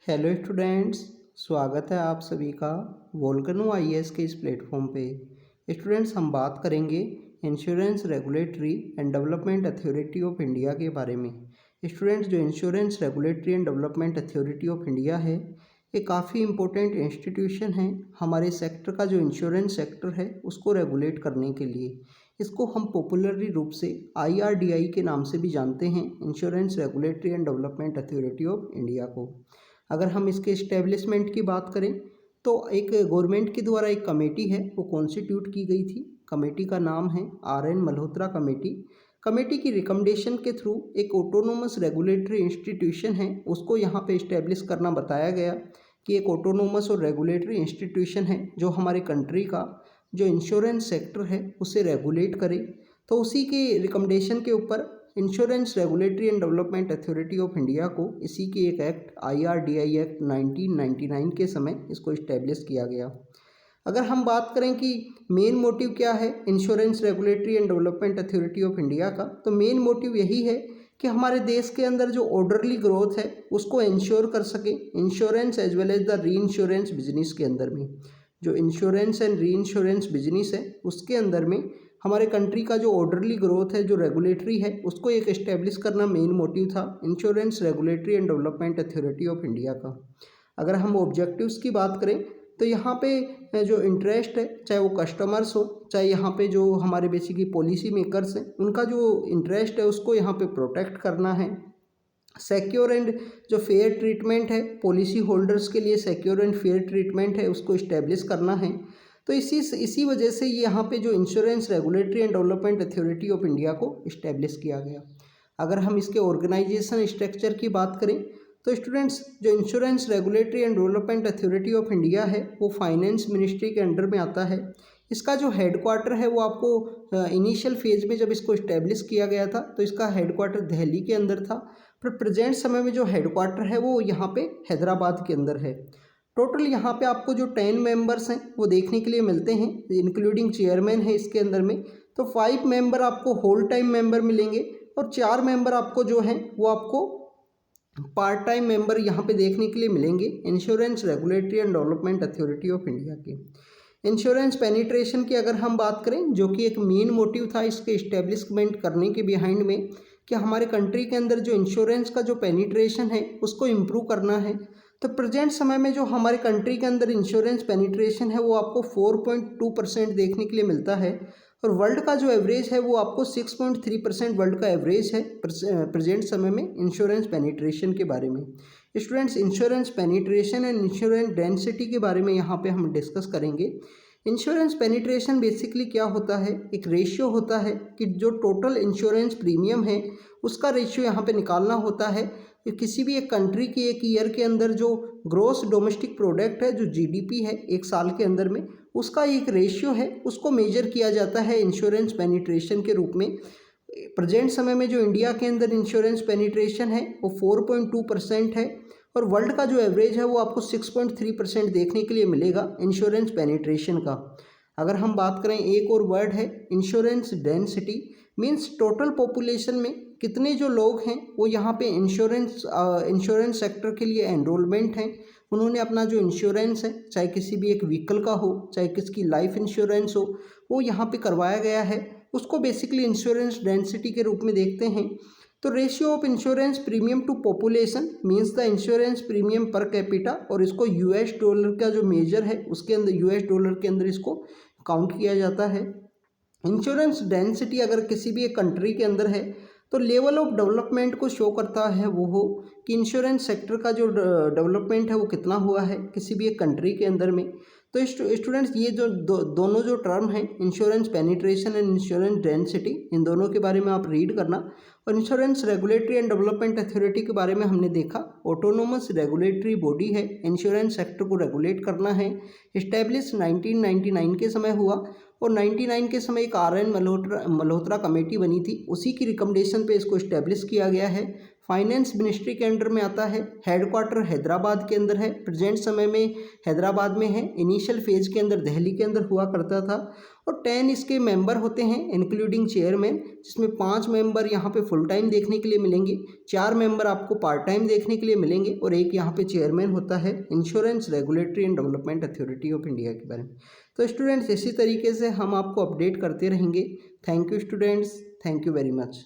Hello students, स्वागत है आप सभी का वोल्केनो आईएएस के इस प्लेटफॉर्म पे। स्टूडेंट्स, हम बात करेंगे insurance regulatory and development authority of India के बारे में। स्टूडेंट्स, जो insurance regulatory and development authority of India है, ये काफ़ी इंपॉर्टेंट इंस्टीट्यूशन है हमारे सेक्टर का। जो इंश्योरेंस सेक्टर है उसको रेगुलेट करने के लिए इसको हम पॉपुलरली रूप से IRDI के नाम से भी जानते हैं, insurance regulatory and development authority of India को। अगर हम इसके इस्टेब्लिशमेंट की बात करें तो एक गवर्नमेंट के द्वारा एक कमेटी है, वो कॉन्स्टिट्यूट की गई थी। कमेटी का नाम है RN मल्होत्रा कमेटी। कमेटी की रिकमेंडेशन के थ्रू एक ऑटोनोमस रेगुलेटरी इंस्टीट्यूशन है उसको यहाँ पे इस्टेब्लिश करना बताया गया कि एक ऑटोनोमस और रेगुलेटरी इंस्टीट्यूशन है जो हमारे कंट्री का जो इंश्योरेंस सेक्टर है उसे रेगुलेट करे। तो उसी के रिकमेंडेशन के ऊपर insurance regulatory and development authority of India को इसी के एक एक्ट IRDI एक्ट 1999 के समय इसको इस्टेब्लिश किया गया। अगर हम बात करें कि मेन मोटिव क्या है insurance regulatory and development authority of India का, तो मेन मोटिव यही है कि हमारे देश के अंदर जो ऑर्डरली ग्रोथ है उसको इंश्योर कर सके, insurance as well as the reinsurance business के अंदर में। जो insurance and reinsurance business है उसके अंदर में हमारे कंट्री का जो ऑर्डरली ग्रोथ है, जो रेगुलेटरी है, उसको एक एस्टेब्लिश करना मेन मोटिव था insurance regulatory and development authority of India का। अगर हम ऑब्जेक्टिव्स की बात करें तो यहाँ पे जो इंटरेस्ट है, चाहे वो कस्टमर्स हो, चाहे यहाँ पे जो हमारे बेसिकली पॉलिसी मेकर्स हैं, उनका जो इंटरेस्ट है उसको यहाँ पे प्रोटेक्ट करना है। सिक्योर एंड जो फेयर ट्रीटमेंट है पॉलिसी होल्डर्स के लिए, सिक्योर एंड फेयर ट्रीटमेंट है उसको इस्टेब्लिश करना है। तो इसी वजह से यहाँ पे जो insurance regulatory and development authority of India को इस्टेब्लिश किया गया। अगर हम इसके ऑर्गेनाइजेशन स्ट्रक्चर की बात करें तो स्टूडेंट्स, जो insurance regulatory and development authority of India है वो फाइनेंस मिनिस्ट्री के अंडर में आता है। इसका जो हेडक्वार्टर है वो आपको इनिशियल फेज में जब इसको इस्टेब्लिश किया गया था तो इसका हेडक्वार्टर दिल्ली के अंदर था, पर प्रेजेंट समय में जो हेडक्वार्टर है वो यहाँ पे हैदराबाद के अंदर है। टोटल यहाँ पे आपको जो 10 मेंबर्स हैं वो देखने के लिए मिलते हैं, इंक्लूडिंग चेयरमैन है इसके अंदर में। तो 5 मेंबर आपको होल टाइम मेंबर मिलेंगे और 4 मेंबर आपको जो हैं वो आपको पार्ट टाइम मेंबर यहाँ पे देखने के लिए मिलेंगे insurance regulatory and development authority of India के। इंश्योरेंस पेनिट्रेशन की अगर हम बात करें, जो कि एक मेन मोटिव था इसके इस्टेब्लिशमेंट करने के बिहाइंड में, कि हमारे कंट्री के अंदर जो इंश्योरेंस का जो पेनिट्रेशन है उसको इम्प्रूव करना है। तो प्रेजेंट समय में जो हमारे कंट्री के अंदर इंश्योरेंस पेनिट्रेशन है वो आपको 4.2% देखने के लिए मिलता है, और वर्ल्ड का जो एवरेज है वो आपको 6.3% वर्ल्ड का एवरेज है प्रेजेंट समय में इंश्योरेंस पेनिट्रेशन के बारे में। Students, insurance penetration and insurance density के बारे में यहाँ पे हम डिस्कस करेंगे। इंश्योरेंस पेनिट्रेशन बेसिकली क्या होता है, एक रेशियो होता है कि जो टोटल इंश्योरेंस प्रीमियम है उसका रेशियो यहाँ पे निकालना होता है। किसी भी एक कंट्री की एक ईयर के अंदर जो ग्रोस डोमेस्टिक प्रोडक्ट है, जो GDP है एक साल के अंदर में, उसका एक रेशियो है, उसको मेजर किया जाता है इंश्योरेंस पेनिट्रेशन के रूप में। प्रेजेंट समय में जो इंडिया के अंदर इंश्योरेंस पेनिट्रेशन है वो 4.2% है, और वर्ल्ड का जो एवरेज है वो आपको 6.3% देखने के लिए मिलेगा इंश्योरेंस पेनिट्रेशन का। अगर हम बात करें, एक और वर्ड है insurance density, means total population में कितने जो लोग हैं वो यहाँ पे इंश्योरेंस सेक्टर के लिए एनरोलमेंट हैं, उन्होंने अपना जो इंश्योरेंस है, चाहे किसी भी एक व्हीकल का हो, चाहे किसकी लाइफ इंश्योरेंस हो, वो यहाँ पे करवाया गया है, उसको बेसिकली इंश्योरेंस डेंसिटी के रूप में देखते हैं। तो ratio of insurance premium to population means the insurance premium per capita, और इसको $, का जो मेजर है उसके अंदर $, के अंदर इसको काउंट किया जाता है। इंश्योरेंस डेंसिटी अगर किसी भी एक कंट्री के अंदर है तो लेवल ऑफ डेवलपमेंट को शो करता है वो हो कि इंश्योरेंस सेक्टर का जो डेवलपमेंट है वो कितना हुआ है किसी भी एक कंट्री के अंदर में। तो स्टूडेंट्स, ये जो दोनों जो टर्म हैं, insurance penetration and insurance density, इन दोनों के बारे में आप रीड करना। और insurance regulatory and development authority के बारे में हमने देखा, ऑटोनोमस रेगुलेटरी बॉडी है, इंश्योरेंस सेक्टर को रेगुलेट करना है, इस्टेब्लिश 1999 के समय हुआ, और 99 के समय एक RN मल्होत्रा कमेटी बनी थी, उसी की रिकमेंडेशन पे इसको इस्टेब्लिश किया गया है। फाइनेंस मिनिस्ट्री के अंडर में आता है। हेडक्वार्टर हैदराबाद के अंदर है, प्रेजेंट समय में हैदराबाद में है, इनिशियल फेज के अंदर दिल्ली के अंदर हुआ करता था। और 10 इसके मेंबर होते हैं इंक्लूडिंग चेयरमैन, जिसमें 5 मेंबर यहाँ पे फुल टाइम देखने के लिए मिलेंगे, 4 मेंबर आपको पार्ट टाइम देखने के लिए मिलेंगे और एक यहाँ पे चेयरमैन होता है insurance regulatory and development authority of India के बारे में। तो स्टूडेंट्स इसी तरीके से हम आपको अपडेट करते रहेंगे। Thank you students, thank you very much.